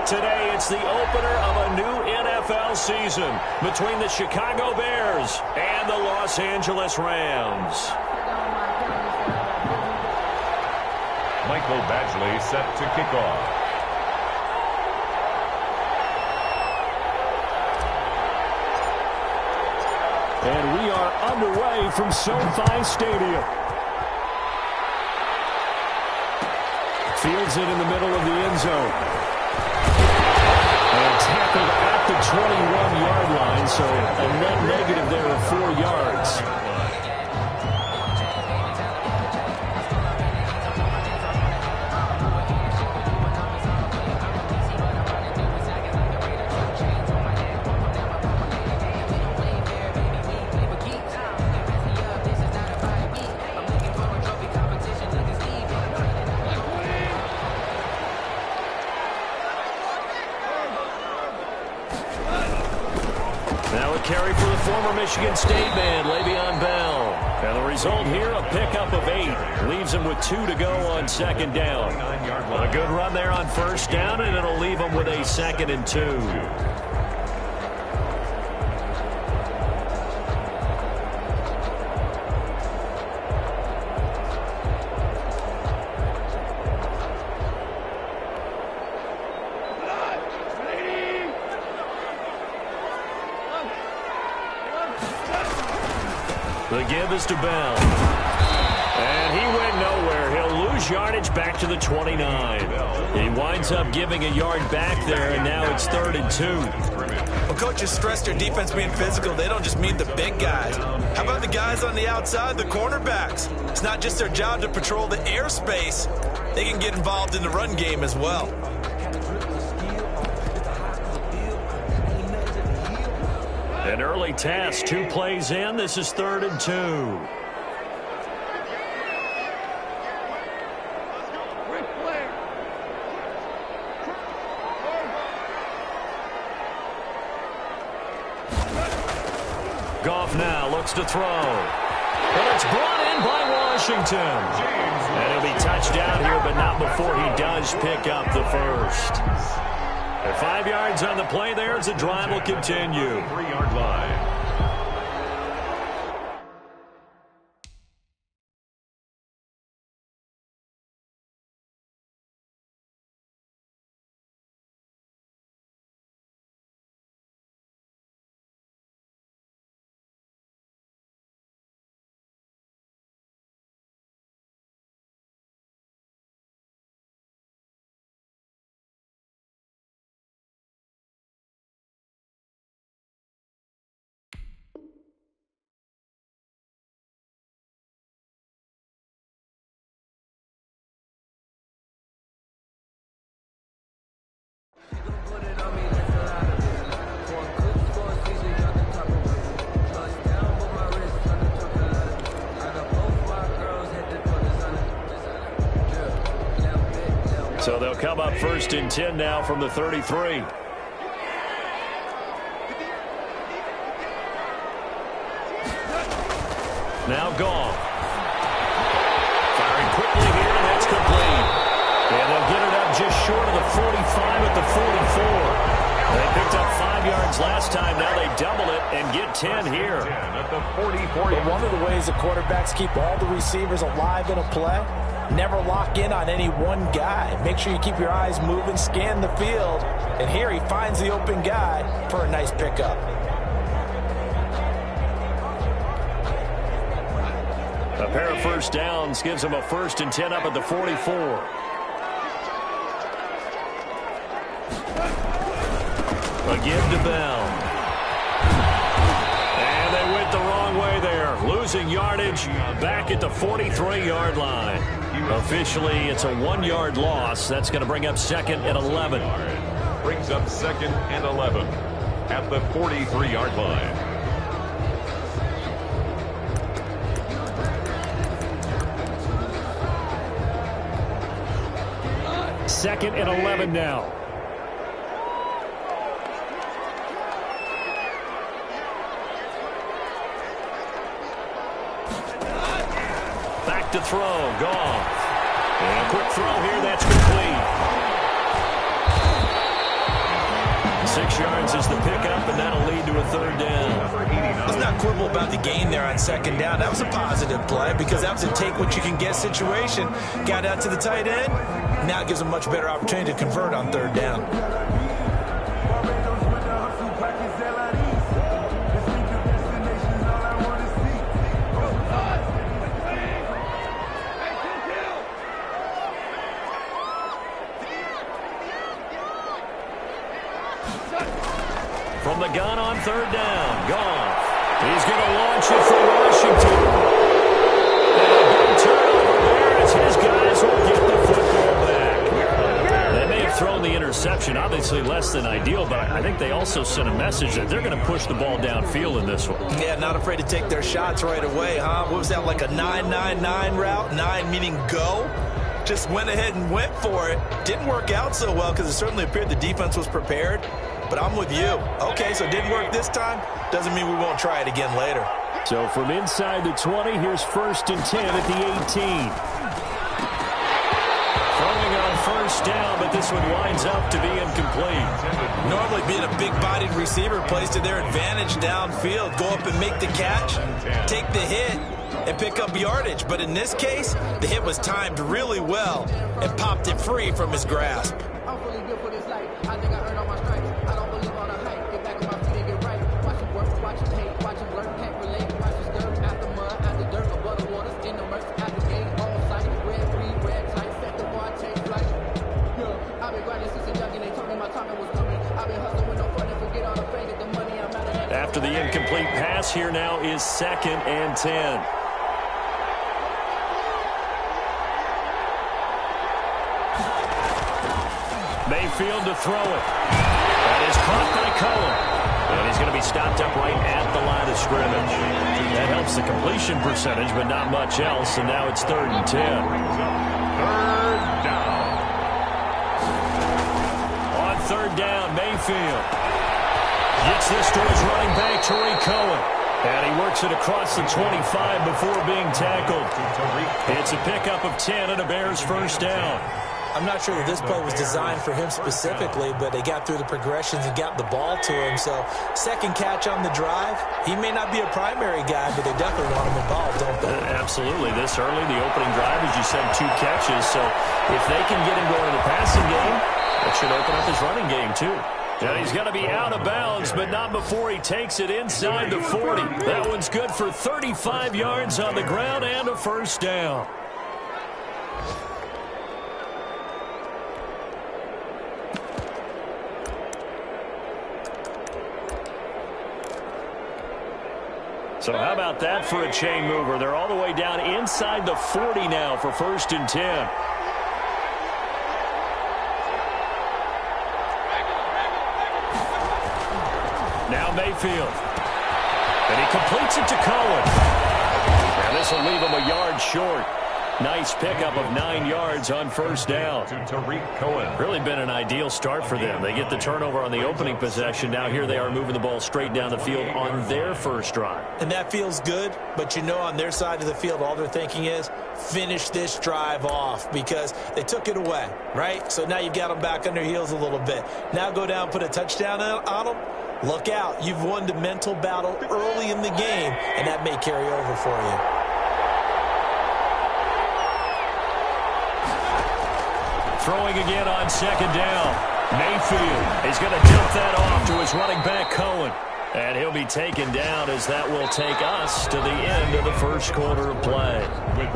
today, it's the opener of a new NFL season between the Chicago Bears and the Los Angeles Rams. Michael Badgley set to kick off. And we are underway from SoFi Stadium. Fields it in the middle of the end zone. And tackled at the 21-yard line, so a net negative there of 4 yards. Carry for the former Michigan State man, Le'Veon Bell. And the result here, a pickup of 8. Leaves him with 2 to go on second down. A good run there on first down, and it'll leave him with a 2nd and 2. The give is to Bell. And he went nowhere. He'll lose yardage back to the 29. He winds up giving a yard back there, and now it's 3rd and 2. Well, coaches stress their defense being physical. They don't just mean the big guys. How about the guys on the outside, the cornerbacks? It's not just their job to patrol the airspace. They can get involved in the run game as well. An early task, 2 plays in. This is 3rd and 2. Goff now looks to throw. And it's brought in by Washington. And he'll be touched down here, but not before he does pick up the first. 5 yards on the play there as the drive will continue. 3-yard line. So they'll come up 1st and 10 now from the 33. Now Goff. Firing quickly here, and that's complete. And they'll get it up just short of the 45 at the 44. They picked up 5 yards last time. Now they double it and get 10 here. At the 44. But one of the ways the quarterbacks keep all the receivers alive in a play, never lock in on any one guy. Make sure you keep your eyes moving, scan the field. And here he finds the open guy for a nice pickup. A pair of first downs gives him a 1st and 10 up at the 44. A give to Bell. And they went the wrong way there. Losing yardage back at the 43-yard line. Officially, it's a 1-yard loss. That's going to bring up 2nd and 11. Brings up 2nd and 11 at the 43-yard line. Second and 11 now. Back to throw. Goff. And a quick throw here. That's complete. 6 yards is the pickup, and that'll lead to a third down. Let's not quibble about the gain there on second down. That was a positive play because that was a take-what-you-can-get situation. Got out to the tight end. Now it gives them a much better opportunity to convert on third down. From the gun on third down, Goff. He's going to launch it for Washington. And a big turnover there as his guys will get the football back. They may have thrown the interception, obviously less than ideal, but I think they also sent a message that they're going to push the ball downfield in this one. Yeah, not afraid to take their shots right away, huh? What was that, like a 9-9-9 route? 9 meaning go? Just went ahead and went for it. Didn't work out so well because it certainly appeared the defense was prepared. But I'm with you. Okay, so it didn't work this time. Doesn't mean we won't try it again later. So from inside the 20, here's 1st and 10 at the 18. Throwing on first down, but this one winds up to be incomplete. Normally being a big-bodied receiver plays to their advantage downfield. Go up and make the catch, take the hit, and pick up yardage. But in this case, the hit was timed really well and popped it free from his grasp. I'm fully built for this life. I think I earned all my stripes. I don't believe on a hype. Get back on my feet and get right. Watch him work, watch him hate, watch him learn, can't relate. Watch him stir out the mud, out the dirt, above the waters, in the murk, out the game, on sight. Red, green, red, tight, set the bar, take flight. Yeah, I've been grinding since a youngin'. They told me my time was coming. I've been hustling with no fun and forget all the fame. Get the money, I'm out of that. After the incomplete pass, here now is 2nd and 10. Mayfield to throw it. That is caught by Cohen. And he's going to be stopped up right at the line of scrimmage. That helps the completion percentage, but not much else. And now it's 3rd and 10. Third down. On 3rd down, Mayfield gets this to his running back, Tariq Cohen. And he works it across the 25 before being tackled. It's a pickup of 10 and a Bears first down. I'm not sure that this play was designed for him specifically, but they got through the progressions and got the ball to him. So, second catch on the drive. He may not be a primary guy, but they definitely want him involved, don't they? Absolutely. This early, the opening drive, as you said, 2 catches. So, if they can get him going in the passing game, that should open up his running game, too. And he's going to be out of bounds, but not before he takes it inside the 40. That one's good for 35 yards on the ground and a first down. So how about that for a chain mover? They're all the way down inside the 40 now for 1st and 10. Now Mayfield. And he completes it to Cohen. And this will leave him a yard short. Nice pickup of 9 yards on first down. To Tariq Cohen. Really been an ideal start for them. They get the turnover on the opening possession. Now here they are moving the ball straight down the field on their first drive. And that feels good, but you know on their side of the field, all they're thinking is finish this drive off because they took it away, right? So now you've got them back on their heels a little bit. Now go down, put a touchdown on them. Look out. You've won the mental battle early in the game, and that may carry over for you. Throwing again on second down. Mayfield is going to dump that off to his running back, Cohen. And he'll be taken down as that will take us to the end of the first quarter of play.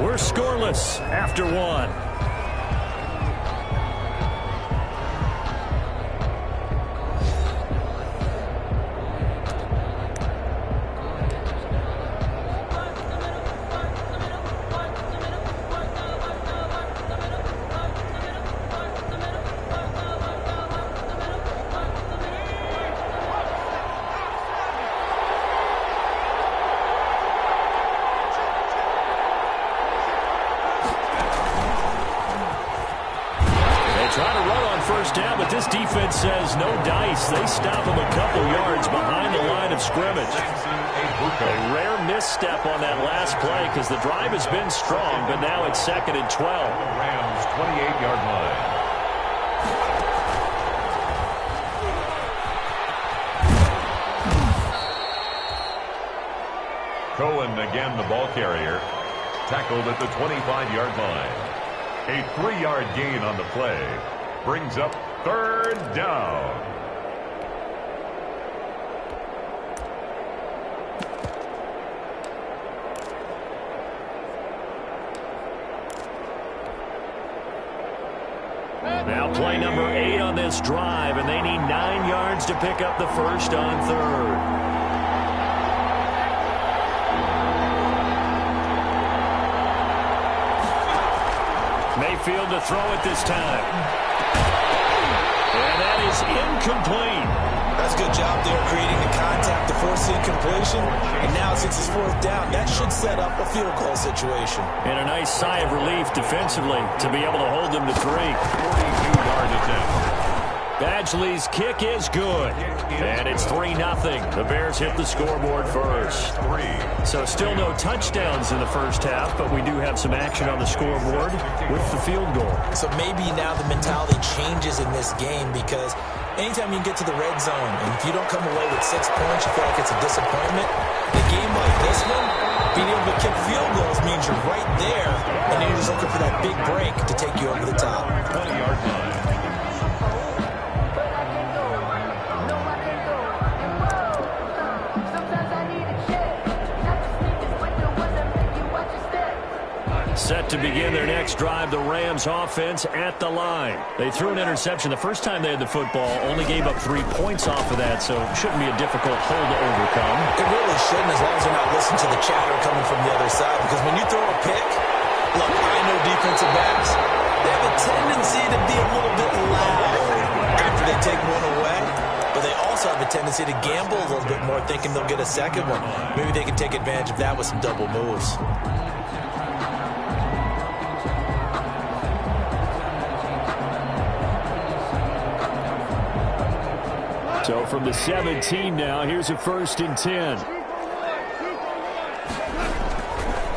We're scoreless after 1. Down, but this defense says no dice. They stop him a couple yards behind the line of scrimmage. A rare misstep on that last play because the drive has been strong, but now it's 2nd and 12. Rams 28-yard line. Cohen again, the ball carrier. Tackled at the 25-yard line. A 3-yard gain on the play. Brings up third down. Now play number 8 on this drive, and they need 9 yards to pick up the first on third. Mayfield to throw it this time. And that is incomplete. That's a good job there creating the contact to force the incompletion. And now since it's fourth down, that should set up a field goal situation. And a nice sigh of relief defensively to be able to hold them to 3. 42-yard attempt. Badgley's kick is good. And it's 3-0. The Bears hit the scoreboard first. So still no touchdowns in the first half, but we do have some action on the scoreboard with the field goal. So maybe now the mentality changes in this game, because anytime you get to the red zone, and if you don't come away with 6 points, you feel like it's a disappointment. In a game like this one, being able to kick field goals means you're right there, and you're just looking for that big break to take you over the top. 20-yard line. Set to begin their next drive, the Rams offense at the line. They threw an interception the first time they had the football, only gave up 3 points off of that, so it shouldn't be a difficult hole to overcome. It really shouldn't, as long as they're not listening to the chatter coming from the other side, because when you throw a pick, look, I know defensive backs, they have a tendency to be a little bit loud after they take one away, but they also have a tendency to gamble a little bit more, thinking they'll get a second one. Maybe they can take advantage of that with some double moves. So from the 17 now, here's a 1st and 10.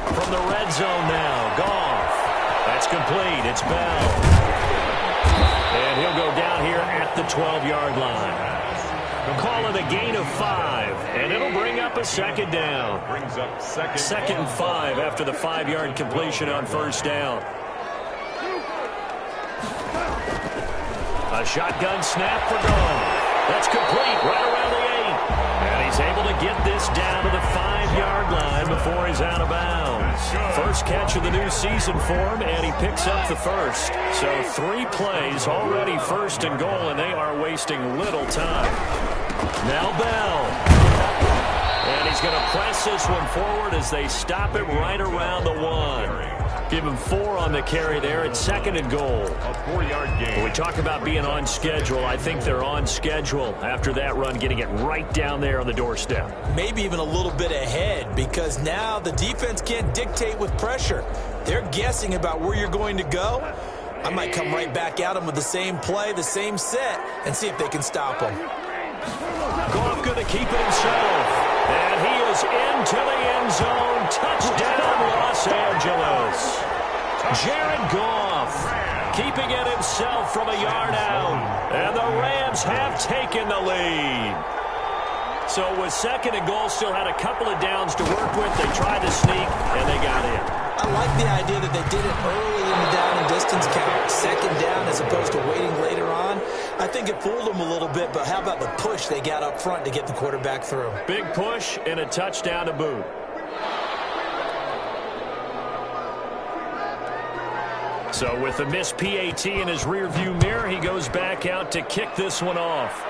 From the red zone now, Goff. That's complete. It's Bell. And he'll go down here at the 12-yard line. Call it a gain of 5, and it'll bring up a 2nd down. Brings up second and 5 after the 5-yard completion on 1st down. A shotgun snap for Goff. That's complete right around the 8. And he's able to get this down to the 5-yard line before he's out of bounds. First catch of the new season for him, and he picks up the first. So 3 plays already 1st and goal, and they are wasting little time. Now Bell. And he's going to press this one forward as they stop it right around the 1. Give him 4 on the carry there. It's 2nd and goal. A 4-yard gain. When we talk about being on schedule, I think they're on schedule after that run, getting it right down there on the doorstep. Maybe even a little bit ahead, because now the defense can't dictate with pressure. They're guessing about where you're going to go. I might come right back at them with the same play, the same set, and see if they can stop them. Goff going to keep it himself. And he is into the end zone. Touchdown, Los Angeles. Jared Goff keeping it himself from a yard out. And the Rams have taken the lead. So with 2nd and goal, still had a couple of downs to work with. They tried to sneak, and they got in. I like the idea that they did it early in the down and distance count, 2nd down as opposed to waiting later on. I think it fooled them a little bit, but how about the push they got up front to get the quarterback through? Big push and a touchdown to boot. So with the missed PAT in his rearview mirror, he goes back out to kick this one off.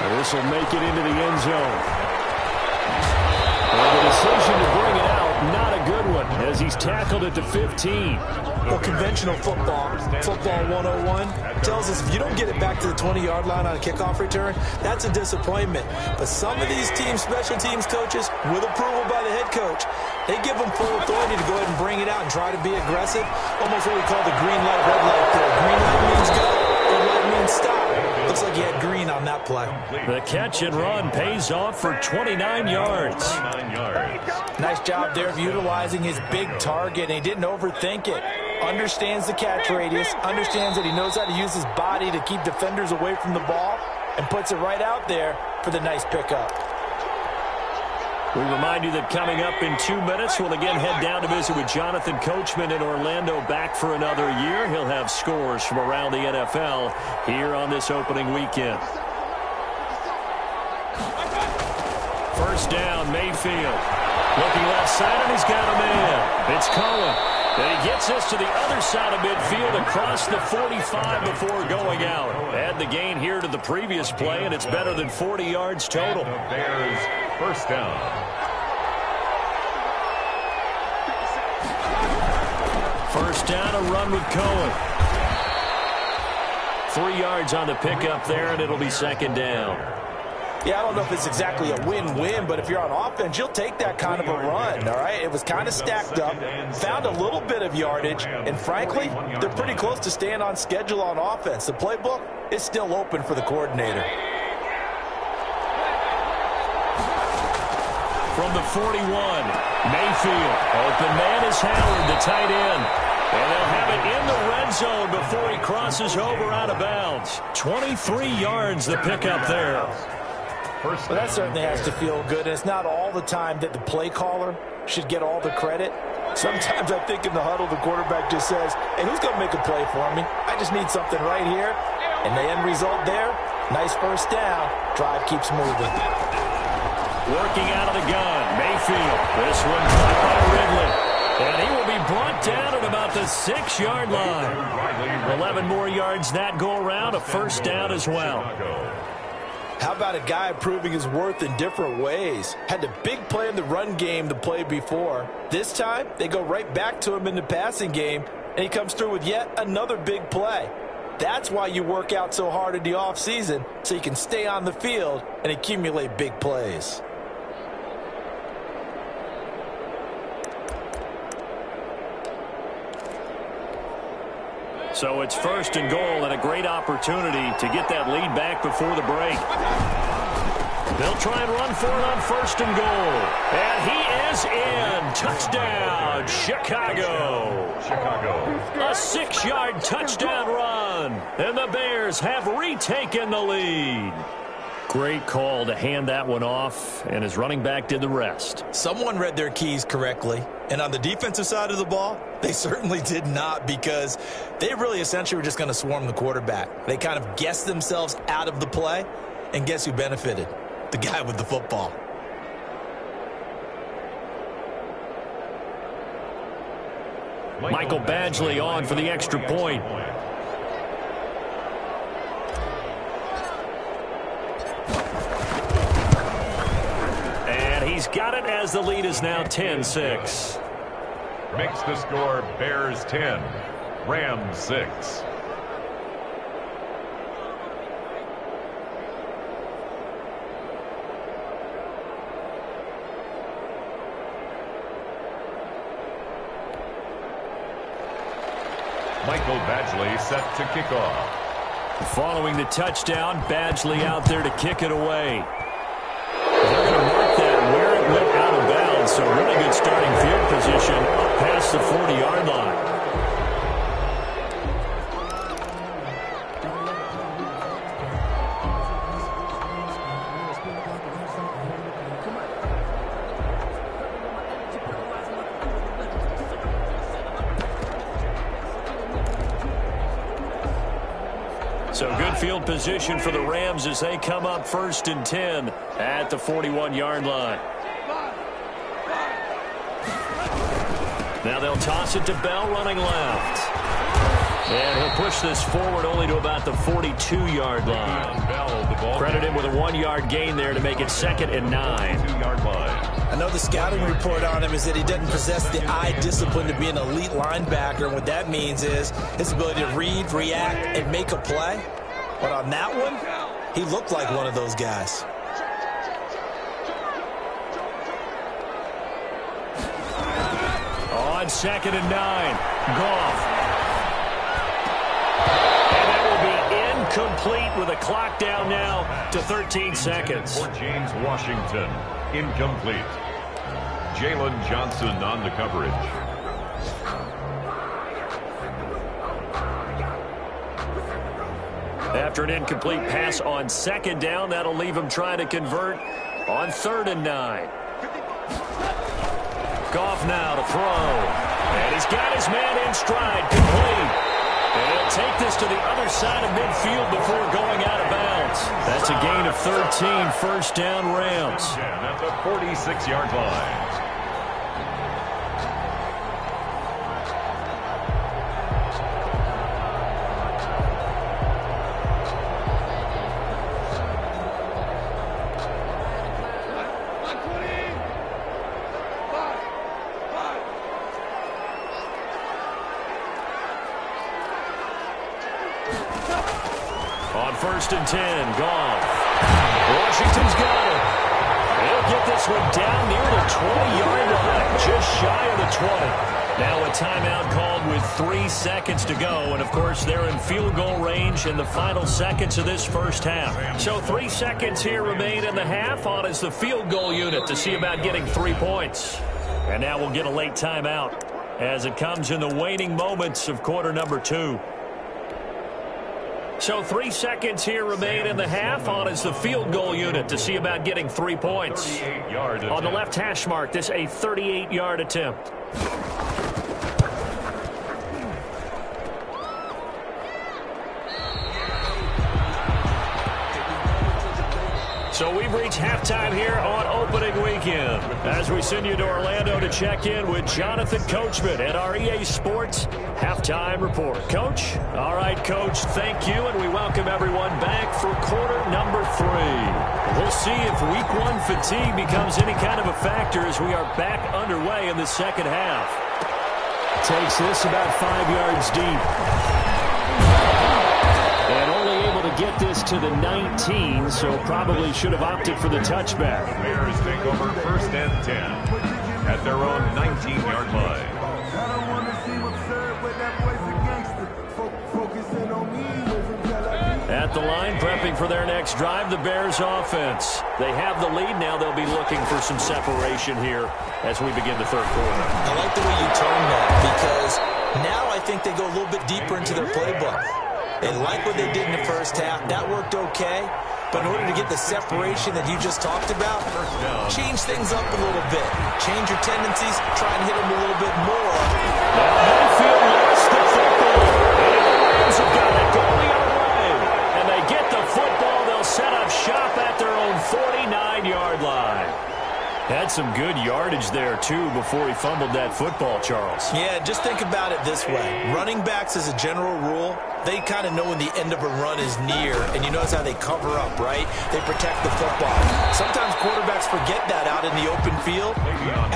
And this will make it into the end zone. And the decision to bring it out, not a good one, as he's tackled at the 15. Well, conventional football 101, tells us if you don't get it back to the 20-yard line on a kickoff return, that's a disappointment. But some of these teams, special teams coaches, with approval by the head coach, they give them full authority to go ahead and bring it out and try to be aggressive. Almost what we call the green light, red light there. Green light means go, red light means stop. Looks like he had green on that play. The catch and run pays off for 29 yards. Nice job there of utilizing his big target, and he didn't overthink it. Understands the catch radius, understands that he knows how to use his body to keep defenders away from the ball, and puts it right out there for the nice pickup. We remind you that coming up in 2 minutes, we'll again head down to visit with Jonathan Coachman in Orlando, back for another year. He'll have scores from around the NFL here on this opening weekend. First down, Mayfield. Looking left side, and he's got a man. It's Cohen. And he gets us to the other side of midfield across the 45 before going out. Add the gain here to the previous play, and it's better than 40 yards total. And the Bears first down. First down, a run with Cohen. 3 yards on the pickup there, and it'll be second down. Yeah, I don't know if it's exactly a win-win, but if you're on offense, you'll take that kind of a run, all right? It was kind of stacked up, found a little bit of yardage, and frankly, they're pretty close to staying on schedule on offense. The playbook is still open for the coordinator. From the 41, Mayfield. Open man is Howard, the tight end. And they'll have it in the red zone before he crosses over out of bounds. 23 yards the pickup there. Well, that certainly has to feel good. And it's not all the time that the play caller should get all the credit. Sometimes I think in the huddle, the quarterback just says, hey, who's going to make a play for me? I just need something right here. And the end result there, nice first down. Drive keeps moving. Working out of the gun, Mayfield. This one caught by Ridley. And he will be brought down at about the 6-yard line. 11 more yards that go around, a first down as well. How about a guy proving his worth in different ways? Had the big play in the run game the play before. This time, they go right back to him in the passing game, and he comes through with yet another big play. That's why you work out so hard in the offseason, so you can stay on the field and accumulate big plays. So it's first and goal, and a great opportunity to get that lead back before the break. They'll try and run for it on first and goal. And he is in. Touchdown, Chicago. A 6-yard touchdown run. And the Bears have retaken the lead. Great call to hand that one off, and his running back did the rest. Someone read their keys correctly, and on the defensive side of the ball, they certainly did not, because they really essentially were just going to swarm the quarterback. They kind of guessed themselves out of the play, and guess who benefited? The guy with the football. Michael Badgley on for the extra point. He's got it as the lead is now 10-6. Makes the score Bears 10, Rams 6. Michael Badgley set to kick off. Following the touchdown, Badgley out there to kick it away. They're going to mark that where it went out of bounds, so really good starting field position up past the 40-yard line. So good field position for the Rams as they come up first and 10 at the 41-yard line. Now they'll toss it to Bell running left. And he'll push this forward only to about the 42-yard line. Credit him with a 1-yard gain there to make it 2nd and 9. 2-yard line. I know the scouting report on him is that he doesn't possess the eye discipline to be an elite linebacker. And what that means is his ability to read, react, and make a play. But on that one, he looked like one of those guys. On 2nd and 9, Goff. And that will be incomplete with a clock down now to 13 seconds. For James Washington, incomplete. Jalen Johnson on the coverage. After an incomplete pass on 2nd down, that'll leave him trying to convert on 3rd and 9. Goff now to throw. And he's got his man in stride, complete. And he'll take this to the other side of midfield before going out of bounds. That's a gain of 13, first down Rams. At the 46-yard line. On 1st and 10, Goff. Washington's got it. They'll get this one down near the 20-yard line, just shy of the 20. Now a timeout called with 3 seconds to go, and of course they're in field goal range in the final seconds of this first half. So 3 seconds here remain in the half on as the field goal unit to see about getting 3 points. And now we'll get a late timeout as it comes in the waning moments of quarter number 2. So 3 seconds here remain in the half on as the field goal unit to see about getting 3 points. On the left hash mark, this a 38-yard attempt. So we've reached halftime here on opening weekend as we send you to Orlando to check in with Jonathan Coachman at our EA Sports Halftime Report. Coach? All right, Coach, thank you, and we welcome everyone back for quarter number 3. We'll see if week 1 fatigue becomes any kind of a factor as we are back underway in the second half. Takes this about 5 yards deep. And only able to get this to the 19, so probably should have opted for the touchback. Bears take over 1st and 10 at their own 19-yard line. At the line, prepping for their next drive, the Bears offense. They have the lead. Now they'll be looking for some separation here as we begin the third quarter. I like the way you term that because now I think they go a little bit deeper into their playbook. They like what they did in the first half. That worked okay. But in order to get the separation that you just talked about, change things up a little bit. Change your tendencies. Try and hit them a little bit more. Mayfield lost the football. And the Rams have got it going the other way. And they get the football. They'll set up shop at their own 49-yard line. Had some good yardage there, too, before he fumbled that football, Charles. Yeah, just think about it this way. Running backs, as a general rule, they kind of know when the end of a run is near, and you notice how they cover up, right? They protect the football. Sometimes quarterbacks forget that out in the open field.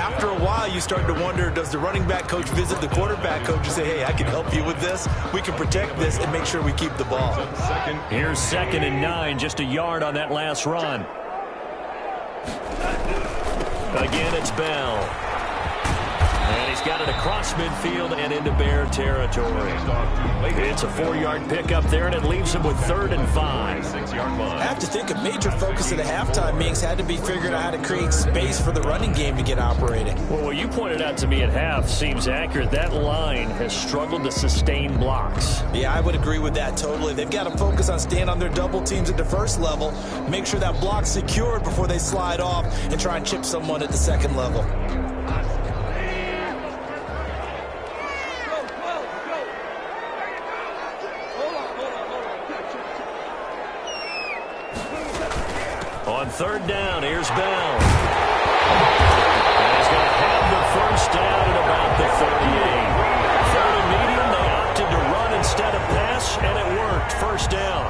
After a while, you start to wonder, does the running back coach visit the quarterback coach and say, hey, I can help you with this. We can protect this and make sure we keep the ball. Here's 2nd and 9, just a yard on that last run. Again, it's Bell. And he's got it across midfield and into Bear territory. It's a 4-yard pickup there, and it leaves him with 3rd and 5. 6-yard line. I have to think a major focus of the halftime meetings had to be figuring out how to create space for the running game to get operating. Well, what you pointed out to me at half seems accurate. That line has struggled to sustain blocks. Yeah, I would agree with that totally. They've got to focus on staying on their double teams at the first level, make sure that block's secured before they slide off, and try and chip someone at the second level. On 3rd down, here's Bell. And he's going to have the first down at about the 38. 3rd and medium, they opted to run instead of pass, and it worked. First down.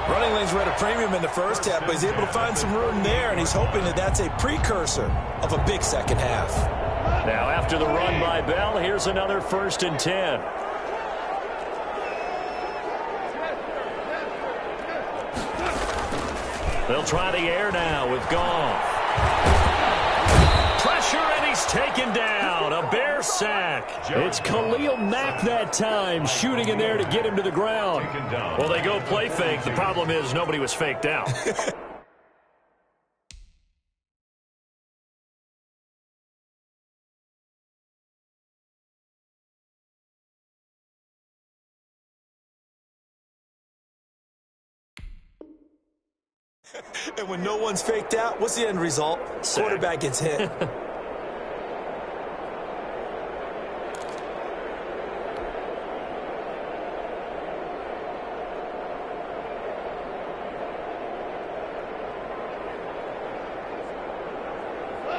Running lanes were at a premium in the first half, but he's able to find some room there, and he's hoping that that's a precursor of a big second half. Now, after the run by Bell, here's another 1st and 10. They'll try the air now with Goff. Pressure, and he's taken down. A Bear sack. It's Khalil Mack that time, shooting in there to get him to the ground. Well, they go play fake. The problem is nobody was faked out. And when no one's faked out, what's the end result? Sack. Quarterback gets hit.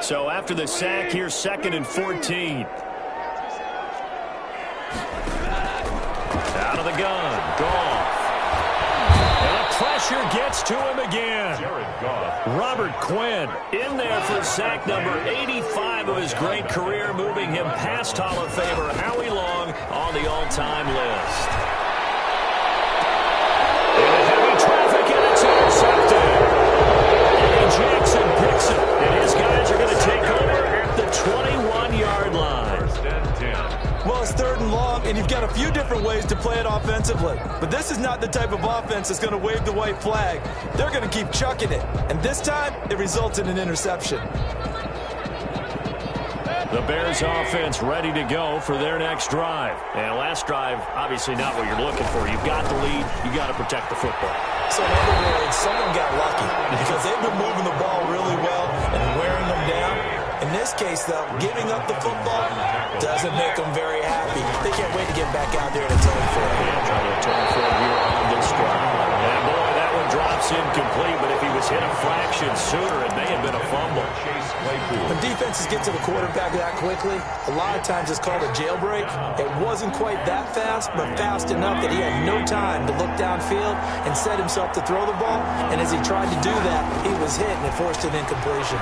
So after the sack, here's 2nd and 14. Out of the gun. Goff. And the pressure gets to him again. Robert Quinn in there for sack number 85 of his great career, moving him past Hall of Famer Howie Long on the all-time list. Into heavy traffic, and it's intercepted. And Jackson picks it, and his guys are going to take over at the 21-yard line. Well, it's 3rd and long, and you've got a few different ways to play it offensively. But this is not the type of offense that's going to wave the white flag. They're going to keep chucking it. And this time, it results in an interception. The Bears offense ready to go for their next drive. And last drive, obviously not what you're looking for. You've got the lead. You got to protect the football. So in other words, someone got lucky because they've been moving the ball really well and wearing them down. In this case, though, giving up the football doesn't make them very happy. They can't wait to get back out there and atone for it. Yeah, trying to atone for it here on this drive. And boy, that one drops incomplete, but if he was hit a fraction sooner, it may have been a fumble. When defenses get to the quarterback that quickly, a lot of times it's called a jailbreak. It wasn't quite that fast, but fast enough that he had no time to look downfield and set himself to throw the ball. And as he tried to do that, he was hit and it forced an incompletion.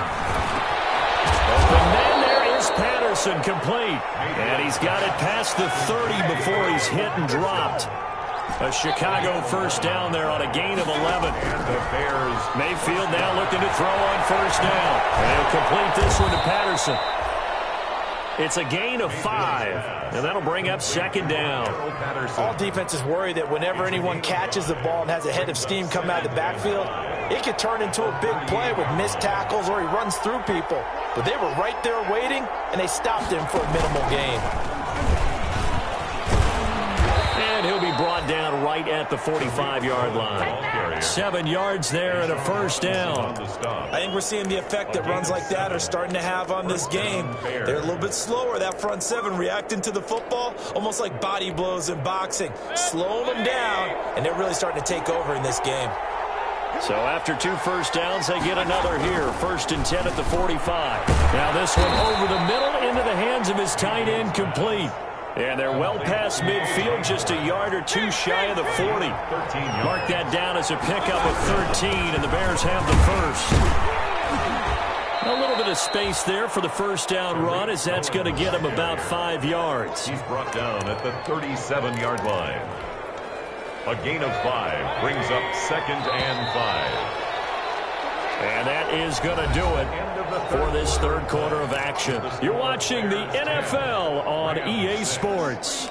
Open man, there is Patterson, complete. And he's got it past the 30 before he's hit and dropped. A Chicago first down there on a gain of 11. And the Bears. Mayfield now looking to throw on first down. And he'll complete this one to Patterson. It's a gain of 5, and that'll bring up 2nd down. All defenses worry that whenever anyone catches the ball and has a head of steam come out of the backfield, it could turn into a big play with missed tackles or he runs through people. But they were right there waiting, and they stopped him for a minimal gain. And he'll be brought down right at the 45-yard line. 7 yards there and a first down. I think we're seeing the effect that runs like that are starting to have on this game. They're a little bit slower, that front 7, reacting to the football, almost like body blows in boxing. Slowing them down, and they're really starting to take over in this game. So after 2 first downs, they get another here. 1st and 10 at the 45. Now this one over the middle into the hands of his tight end, complete. And they're well past midfield, just a yard or 2 shy of the 40. Mark that down as a pickup of 13, and the Bears have the first. A little bit of space there for the first down run, as that's going to get him about 5 yards. He's brought down at the 37-yard line. A gain of 5 brings up 2nd and 5. And that is going to do it for this 3rd quarter of action. You're watching the NFL on EA Sports.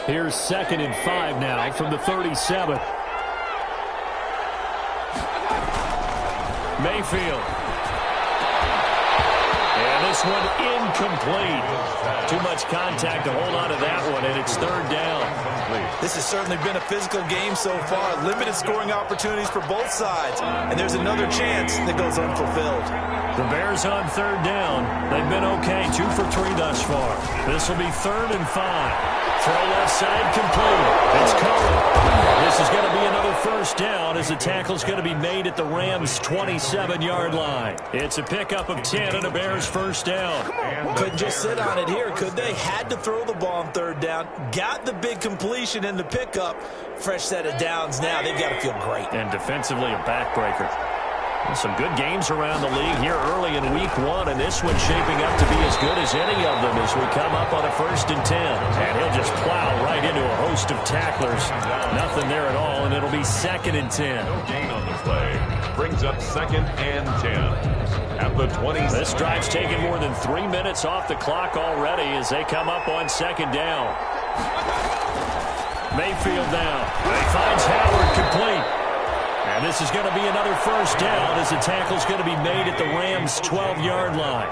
Here's 2nd and 5 now from the 37. Mayfield. And this one incomplete. Too much contact to hold on to that one, and it's 3rd down. This has certainly been a physical game so far. Limited scoring opportunities for both sides. And there's another chance that goes unfulfilled. The Bears on 3rd down. They've been okay, 2 for 3 thus far. This will be 3rd and 5. Throw left side, complete. It's covered. This is going to be another first down as the tackle's going to be made at the Rams' 27-yard line. It's a pickup of 10 and a Bears first down. Couldn't just sit on it here, could they? Had to throw the ball on 3rd down. Got the big completion in the pickup. Fresh set of downs now. They've got to feel great. And defensively, a backbreaker. Some good games around the league here early in week 1, and this one's shaping up to be as good as any of them as we come up on a 1st and 10. And he'll just plow right into a host of tacklers. Nothing there at all, and it'll be 2nd and 10. No gain on the play. Brings up 2nd and 10. At the 20. This drive's taken more than 3 minutes off the clock already as they come up on 2nd down. Mayfield now. He finds Howard, complete. And this is going to be another first down as the tackle's going to be made at the Rams' 12-yard line.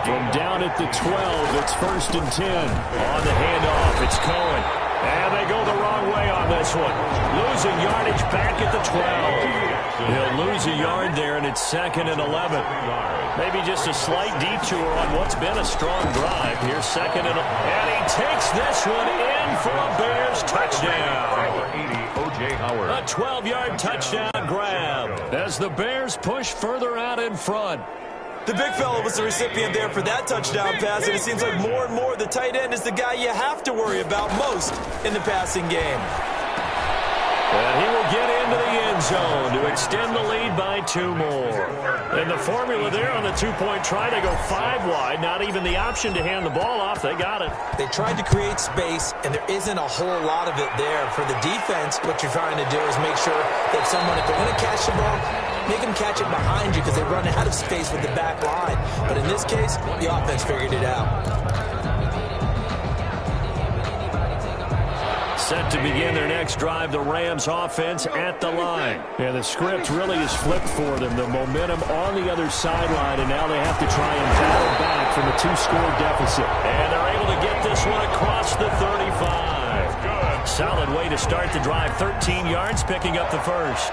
From down at the 12, it's 1st and 10. On the handoff, it's Cohen. And they go the wrong way on this one. Losing yardage back at the 12. He'll lose a yard there, and it's 2nd and 11. Maybe just a slight detour on what's been a strong drive. Here's 2nd and he takes this one in for a Bears touchdown. A 12-yard touchdown grab as the Bears push further out in front. The big fella was the recipient there for that touchdown pass, and it seems like more and more the tight end is the guy you have to worry about most in the passing game. And he will get into the end zone to extend the lead by 2 more. And the formula there on the 2-point try to go 5 wide, not even the option to hand the ball off. They got it. They tried to create space, and there isn't a whole lot of it there. For the defense, what you're trying to do is make sure that someone, if they're going to catch the ball, make them catch it behind you because they run out of space with the back line. But in this case, the offense figured it out. Set to begin their next drive, the Rams offense at the line. And the script really is flipped for them. The momentum on the other sideline, and now they have to try and battle back from a 2-score deficit. And they're able to get this one across the 35. Solid way to start the drive. 13 yards, picking up the first.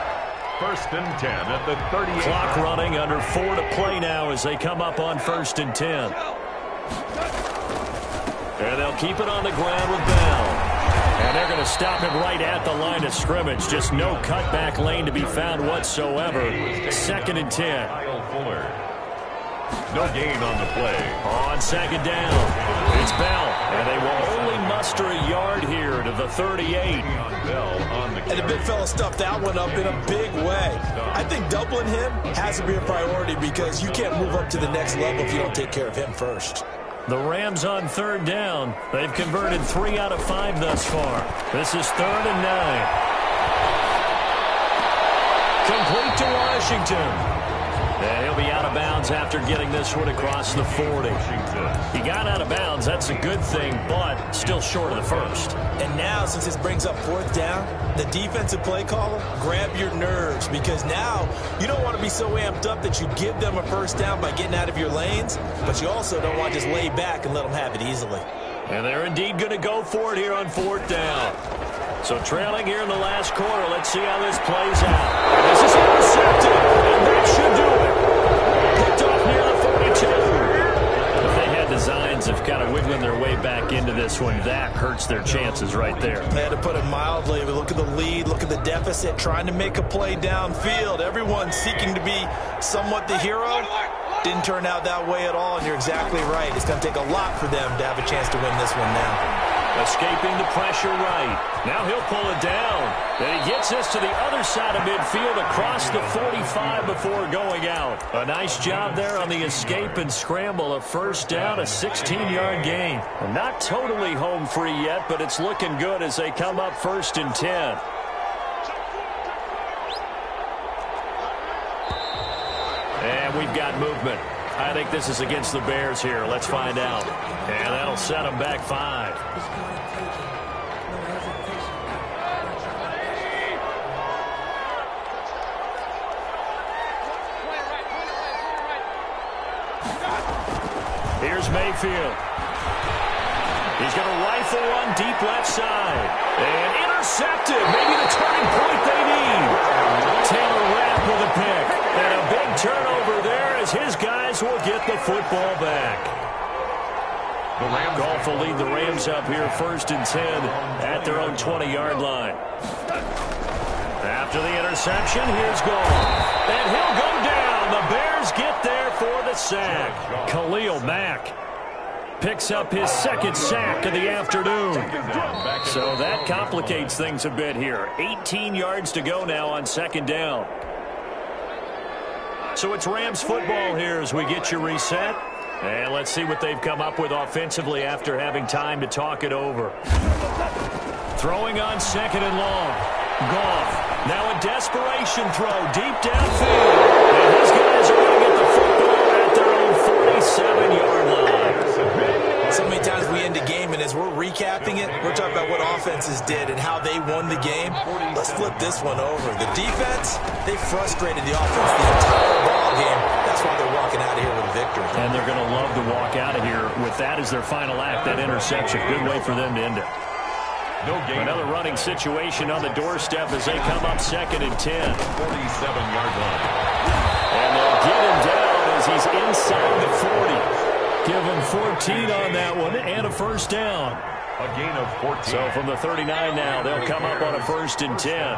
1st and 10 at the 38. Clock running, under 4 to play now as they come up on 1st and 10. And they'll keep it on the ground with Bell. And they're going to stop him right at the line of scrimmage. Just no cutback lane to be found whatsoever. 2nd and 10. No gain on the play. On 2nd down, it's Bell. And they will only muster a yard here to the 38. And the big fella stuffed that one up in a big way. I think doubling him has to be a priority because you can't move up to the next level if you don't take care of him first. The Rams on 3rd down. They've converted 3 out of 5 thus far. This is 3rd and 9. Complete to Washington. And he'll be out of bounds after getting this one across the 40. He got out of bounds. That's a good thing, but still short of the first. And now, since this brings up 4th down, the defensive play caller, grab your nerves because now you don't want to be so amped up that you give them a 1st down by getting out of your lanes, but you also don't want to just lay back and let them have it easily. And they're indeed going to go for it here on 4th down. So trailing here in the last quarter, let's see how this plays out. This is intercepted, and that should do it. Picked off near the 42. If they had designs of kind of wiggling their way back into this one, that hurts their chances right there. They had to put it mildly. But look at the lead, look at the deficit, trying to make a play downfield. Everyone seeking to be somewhat the hero. Didn't turn out that way at all, and you're exactly right. It's going to take a lot for them to have a chance to win this one now. Escaping the pressure right. Now he'll pull it down. And he gets this to the other side of midfield across the 45 before going out. A nice job there on the escape and scramble. A 1st down, a 16-yard gain. Well, not totally home free yet, but it's looking good as they come up 1st and 10. And we've got movement. I think this is against the Bears here. Let's find out. And that'll set them back 5. Here's Mayfield. He's going to rifle one deep left side. And intercepted. Maybe the turning point they need. Taylor Rapp with a pick. And a big turnover there as his guys will get the football back. Goff will lead the Rams up here 1st and 10 at their own 20-yard line. After the interception, here's Goff. And he'll go down. The Bears get there for the sack. Khalil Mack picks up his 2nd sack of the afternoon. So that complicates things a bit here. 18 yards to go now on 2nd down. So it's Rams football here as we get you reset. And let's see what they've come up with offensively after having time to talk it over. Throwing on 2nd and long. Goff. Now a desperation throw deep downfield. And his guys are going to get the football at their own 47-yard line. So many times we end a game, and as we're recapping it, we're talking about what offenses did and how they won the game. Let's flip this one over. The defense, they frustrated the offense the entire ball game. That's why they're walking out of here with a victory. And they're going to love to walk out of here with that as their final act, that interception. Good way for them to end it. No gain. Another running situation on the doorstep as they come up 2nd and 10. 47-yard line. And they'll get him down as he's inside the 40. Give him 14 on that one and a first down. A gain of 14. So from the 39 now, they'll come up on a 1st and 10.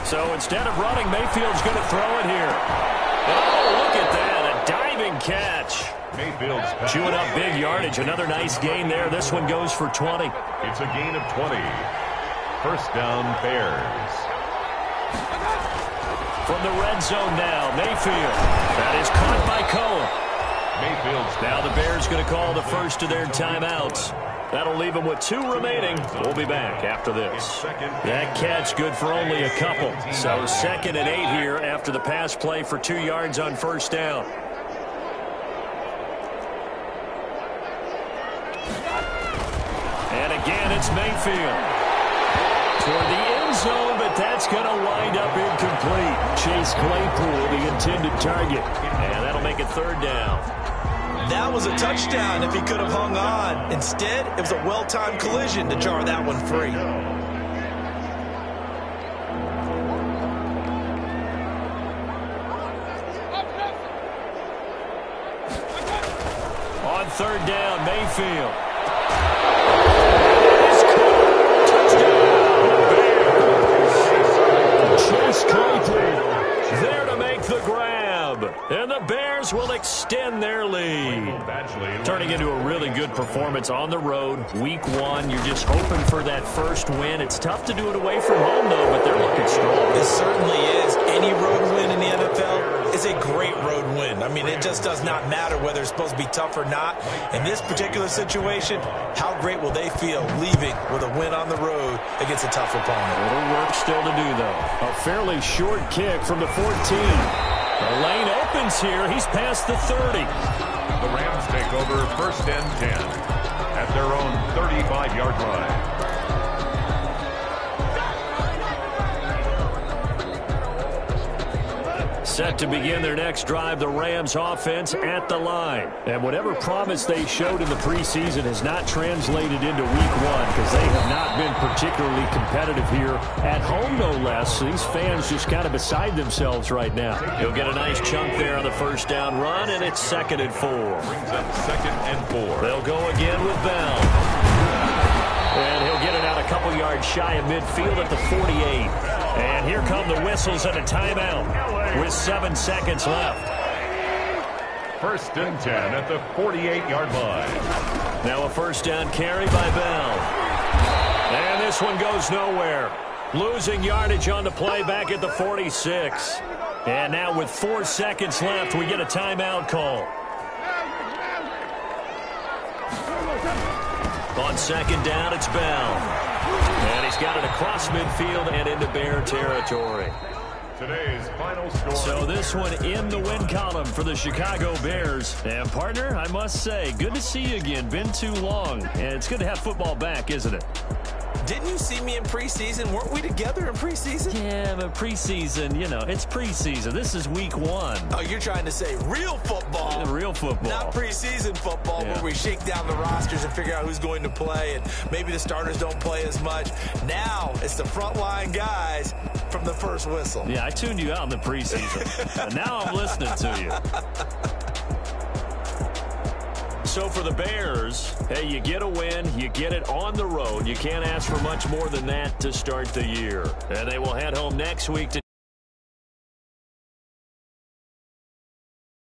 So instead of running, Mayfield's going to throw it here. Oh, look at that, a diving catch. Mayfield's pass. Chewing up big yardage, another nice gain there. This one goes for 20. It's a gain of 20. First down, Bears. From the red zone now, Mayfield. That is caught by Cohen. Mayfield's Now the Bears going to call the first of their timeouts. That'll leave them with 2 remaining. We'll be back after this. That catch good for only a couple. So 2nd and 8 here after the pass play for 2 yards on first down. And again, it's Mayfield. Toward the end zone, but that's going to wind up incomplete. Chase Claypool, the intended target. And that'll make it 3rd down. That was a touchdown if he could have hung on. Instead, it was a well-timed collision to jar that one free. On 3rd down, Mayfield. Chase Claypool there to make the grab. And the Bears will extend their lead. Turning into a really good performance on the road. Week 1, you're just hoping for that first win. It's tough to do it away from home, though, but they're looking strong. It certainly is. Any road win in the NFL is a great road win. I mean, it just does not matter whether it's supposed to be tough or not. In this particular situation, how great will they feel leaving with a win on the road against a tough opponent? A little work still to do, though. A fairly short kick from the 14. The lane opens here. He's past the 30. The Rams take over 1st and 10 at their own 35-yard line. Set to begin their next drive, the Rams offense at the line. And whatever promise they showed in the preseason has not translated into week 1 because they have not been particularly competitive here at home, no less. These fans just kind of beside themselves right now. He'll get a nice chunk there on the first down run, and it's 2nd and 4. Brings up 2nd and 4. They'll go again with Bell. And he'll get it out a couple yards shy of midfield at the 48. And here come the whistles and a timeout with 7 seconds left. 1st and 10 at the 48-yard line. Now a first down carry by Bell. And this one goes nowhere. Losing yardage on the play back at the 46. And now with 4 seconds left, we get a timeout call. On 2nd down, it's Bell. And he's got it across midfield and into Bear territory. Today's final score. So this one in the win column for the Chicago Bears. And partner, I must say, good to see you again. Been too long. And it's good to have football back, isn't it? Didn't you see me in preseason? Weren't we together in preseason? Yeah, but preseason, you know, it's preseason. This is week 1. Oh, you're trying to say real football. Real football. Not preseason football, Yeah. where we shake down the rosters and figure out who's going to play, and maybe the starters don't play as much. Now it's the frontline guys from the first whistle. Yeah, I tuned you out in the preseason. And now I'm listening to you. So for the Bears, hey, you get a win, you get it on the road. You can't ask for much more than that to start the year. And they will head home next week to